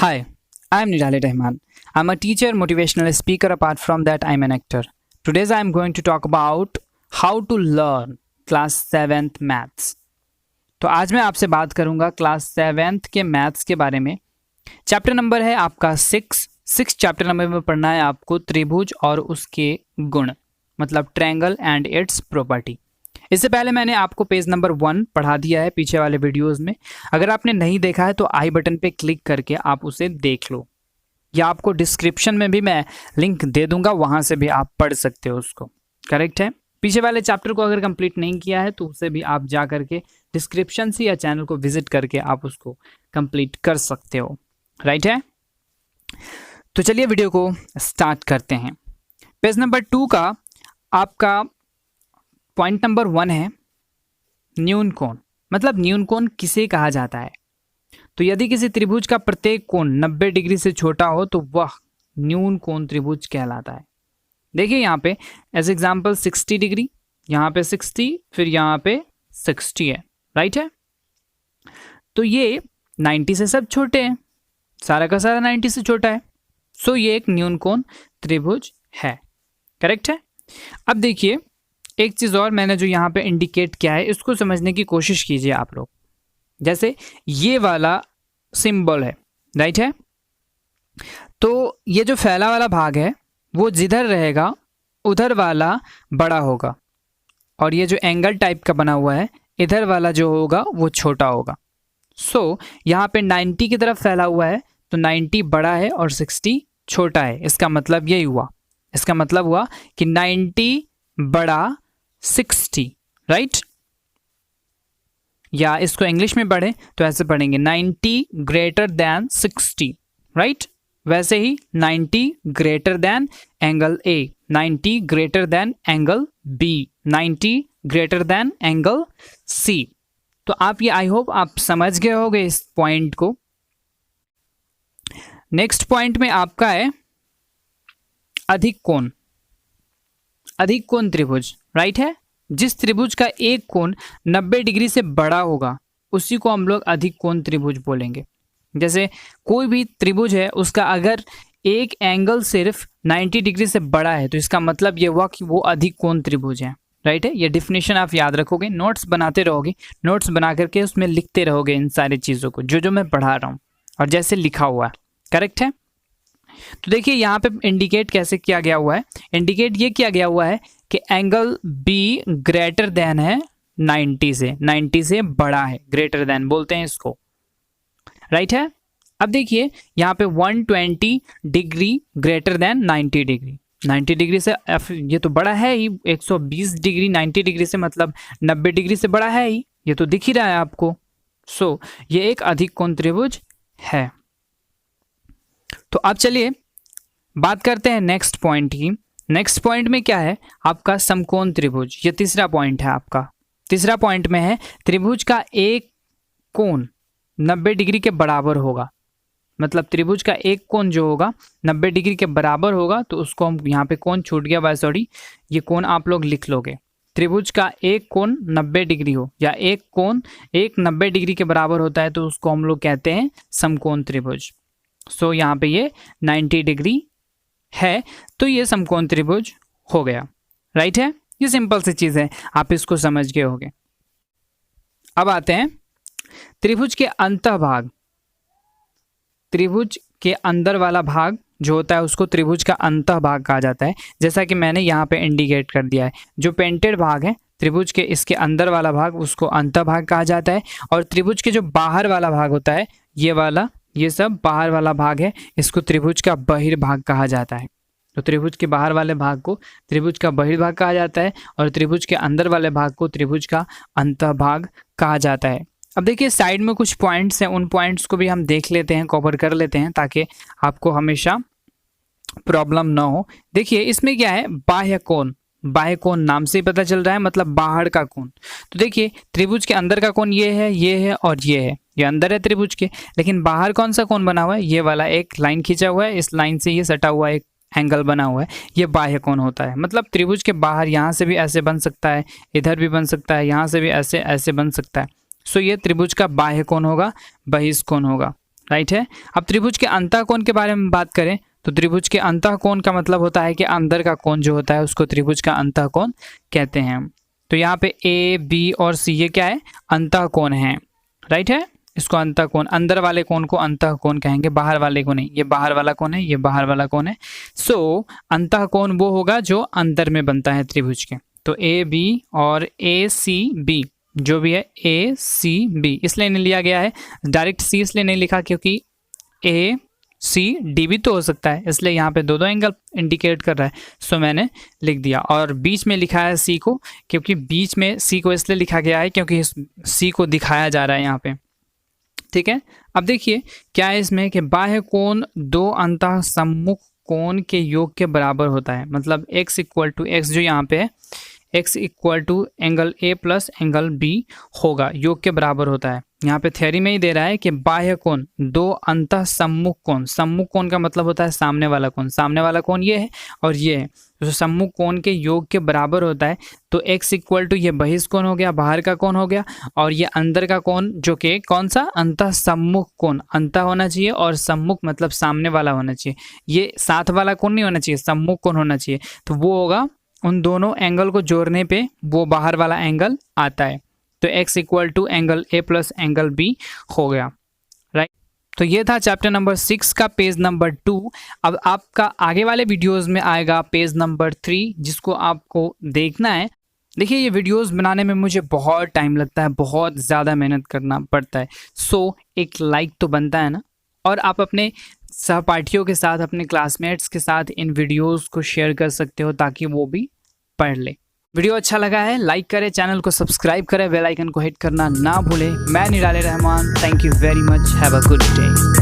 Hi, I am Nirali Rahman. I'm a teacher, motivational speaker. Apart from that, I'm an actor. Today, I'm going to talk about how to learn class 7th maths. तो आज मैं आपसे बात करूंगा class 7th के maths के बारे में। चैप्टर नंबर है आपका 6 चैप्टर नंबर में पढ़ना है आपको त्रिभुज और उसके गुण, मतलब ट्रायंगल एंड इट्स प्रॉपर्टी। इससे पहले मैंने आपको पेज नंबर 1 पढ़ा दिया है पीछे वाले वीडियोस में। अगर आपने नहीं देखा है तो आई बटन पे क्लिक करके आप उसे देख लो, या आपको डिस्क्रिप्शन में भी मैं लिंक दे दूंगा, वहां से भी आप पढ़ सकते हो उसको। करेक्ट है। पीछे वाले चैप्टर को अगर कंप्लीट नहीं किया है तो उसे भी आप जा करके डिस्क्रिप्शन से या चैनल को विजिट करके आप उसको कंप्लीट कर सकते हो। राइट है। तो चलिए वीडियो को स्टार्ट करते हैं। पेज नंबर 2 का आपका पॉइंट नंबर 1 है न्यून कोण। मतलब न्यून कोण किसे कहा जाता है? तो यदि किसी त्रिभुज का प्रत्येक कोण 90 डिग्री से छोटा हो तो वह न्यून कोण त्रिभुज कहलाता है। देखिए यहाँ पे एज एग्जाम्पल 60 डिग्री, यहाँ पे 60, फिर यहाँ पे 60 है। राइट है। तो ये 90 से सब छोटे हैं, सारा का सारा 90 से छोटा है। सो ये एक न्यून कोण त्रिभुज है। करेक्ट है। अब देखिए एक चीज़ और मैंने जो यहाँ पे इंडिकेट किया है, इसको समझने की कोशिश कीजिए आप लोग। जैसे ये वाला सिंबल है, राइट है। तो ये जो फैला वाला भाग है वो जिधर रहेगा उधर वाला बड़ा होगा, और ये जो एंगल टाइप का बना हुआ है इधर वाला जो होगा वो छोटा होगा। सो यहाँ पे 90 की तरफ फैला हुआ है तो 90 बड़ा है और 60 छोटा है। इसका मतलब यही हुआ, इसका मतलब हुआ कि 90 बड़ा 60। राइट। या इसको इंग्लिश में पढ़े तो ऐसे पढ़ेंगे 90 ग्रेटर देन 60। राइट। वैसे ही 90 greater than angle A, 90 greater than angle B, 90 greater than angle C. तो आप ये आई होप आप समझ गए होंगे इस पॉइंट को। नेक्स्ट पॉइंट में आपका है अधिक कोण। अधिक कोण त्रिभुज। राइट है। जिस त्रिभुज का एक कोण 90 डिग्री से बड़ा होगा उसी को हम लोग अधिक कोण त्रिभुज बोलेंगे। जैसे कोई भी त्रिभुज है, उसका अगर एक एंगल सिर्फ 90 डिग्री से बड़ा है तो इसका मतलब ये हुआ कि वो अधिक कोण त्रिभुज है। राइट है। ये डिफिनेशन आप याद रखोगे, नोट्स बनाते रहोगे, नोट्स बना करके उसमें लिखते रहोगे इन सारी चीज़ों को जो मैं पढ़ा रहा हूँ और जैसे लिखा हुआ है। करेक्ट है। तो देखिए यहाँ पे इंडिकेट कैसे किया गया हुआ है। इंडिकेट ये किया गया हुआ है कि एंगल बी ग्रेटर देन है 90 से, 90 से बड़ा है, ग्रेटर देन बोलते हैं इसको। राइट है। अब देखिए यहाँ पे 120 degree greater than 90 degree. 90 degree से ये तो बड़ा है ही, 120 डिग्री 90 डिग्री से मतलब 90 डिग्री से बड़ा है ही, ये तो दिख ही रहा है आपको। सो ये एक अधिक कोण त्रिभुज है। तो अब चलिए बात करते हैं नेक्स्ट पॉइंट की। नेक्स्ट पॉइंट में क्या है आपका समकोण त्रिभुज। ये तीसरा पॉइंट है आपका। तीसरा पॉइंट में है त्रिभुज का एक कोण 90 डिग्री के बराबर होगा। मतलब त्रिभुज का एक कोण जो होगा 90 डिग्री के बराबर होगा, तो उसको हम यहाँ पे कोण छूट गया भाई, सॉरी, ये कोण आप लोग लिख लोगे। त्रिभुज का एक कोण 90 डिग्री हो या एक कोण 90 डिग्री के बराबर होता है तो उसको हम लोग कहते हैं समकोण त्रिभुज। सो यहाँ पे ये 90 डिग्री है तो ये समकोण त्रिभुज हो गया। राइट है। ये सिंपल सी चीज़ है, आप इसको समझ गए होंगे। अब आते हैं त्रिभुज के अंतःभाग। त्रिभुज के अंदर वाला भाग जो होता है उसको त्रिभुज का अंतःभाग कहा जाता है। जैसा कि मैंने यहाँ पे इंडिकेट कर दिया है, जो पेंटेड भाग है त्रिभुज के, इसके अंदर वाला भाग उसको अंतःभाग कहा जाता है। और त्रिभुज के जो बाहर वाला भाग होता है, ये वाला, ये सब बाहर वाला भाग है, इसको त्रिभुज का बहिर्भाग कहा जाता है। तो त्रिभुज के बाहर वाले भाग को त्रिभुज का बहिर्भाग कहा जाता है और त्रिभुज के अंदर वाले भाग को त्रिभुज का अंतःभाग कहा जाता है। अब देखिए साइड में कुछ पॉइंट्स हैं, उन पॉइंट्स को भी हम देख लेते हैं, कवर कर लेते हैं ताकि आपको हमेशा प्रॉब्लम ना हो। देखिए इसमें क्या है, बाह्य कोण। बाह्य कोण नाम से ही पता चल रहा है, मतलब बाहर का कोण। तो देखिए त्रिभुज के अंदर का कोण ये है और ये है, ये अंदर है त्रिभुज के, लेकिन बाहर कौन सा कोण बना हुआ है, ये वाला एक लाइन खींचा हुआ है, इस लाइन से ये सटा हुआ एक एंगल बना हुआ है, ये बाह्य कोण होता है। मतलब त्रिभुज के बाहर यहाँ से भी ऐसे बन सकता है, इधर भी बन सकता है, यहाँ से भी ऐसे ऐसे बन सकता है। सो ये त्रिभुज का बाह्य कोण होगा, बहिष्कोण होगा। राइट है। अब त्रिभुज के अंतःकोण के बारे में बात करें तो त्रिभुज के अंतःकोण का मतलब होता है कि अंदर का कोण जो होता है उसको त्रिभुज का अंतःकोण कहते हैं। तो यहाँ पे ए बी और सी ये क्या है, अंतःकोण है, राइट है। इसको अंतःकोण, अंदर वाले कोण को अंतःकोण कहेंगे, बाहर वाले को नहीं। ये बाहर वाला कोण है, ये बाहर वाला कोण है। सो अंतःकोण वो होगा जो अंदर में बनता है त्रिभुज के। तो ए बी और ए सी बी जो भी है, ए सी बी इसलिए नहीं लिया गया है, डायरेक्ट सी इसलिए नहीं लिखा क्योंकि ए सी डी भी तो हो सकता है, इसलिए यहाँ पे दो एंगल इंडिकेट कर रहा है। सो मैंने लिख दिया। और बीच में लिखा है सी को, क्योंकि बीच में सी को इसलिए लिखा गया है क्योंकि सी को दिखाया जा रहा है यहाँ पे, ठीक है। अब देखिए क्या है इसमें कि बाह्य कोण दो अंतः सम्मुख कोण के योग के बराबर होता है। मतलब x इक्वल टू एक्स जो यहाँ पे है, x equal to angle A plus angle B होगा, योग के बराबर होता है। यहाँ पे थ्योरी में ही दे रहा है कि बाह्य कोण दो अंतः सम्मुख कोण, सम्मुख कोण का मतलब होता है सामने वाला कोण, सामने वाला कोण ये है और ये है, तो सम्मुख कोण के योग के बराबर होता है। तो x इक्वल टू ये बहिष्कोण हो गया, बाहर का कोण हो गया, और ये अंदर का कोण जो कि कौन सा, अंतः सम्मुख कोण, अंतः होना चाहिए और सम्मुख मतलब सामने वाला होना चाहिए, ये साथ वाला कोण नहीं होना चाहिए, सम्मुख कोण होना चाहिए। तो वो होगा, उन दोनों एंगल को जोड़ने पे वो बाहर वाला एंगल आता है। तो x equal to angle A plus angle B हो गया, राइट। तो ये था चैप्टर नंबर 6 का पेज नंबर 2। अब आपका आगे वाले वीडियोस में आएगा पेज नंबर 3, जिसको आपको देखना है। देखिए ये वीडियोस बनाने में मुझे बहुत टाइम लगता है, बहुत ज़्यादा मेहनत करना पड़ता है। सो एक लाइक तो बनता है ना, और आप अपने सहपाठियों के साथ, अपने क्लासमेट्स के साथ इन वीडियोस को शेयर कर सकते हो ताकि वो भी पढ़ ले। वीडियो अच्छा लगा है लाइक करें, चैनल को सब्सक्राइब करें, बेल आइकन को हिट करना ना भूलें। मैं Nirale Rahman, thank you very much, have a good day.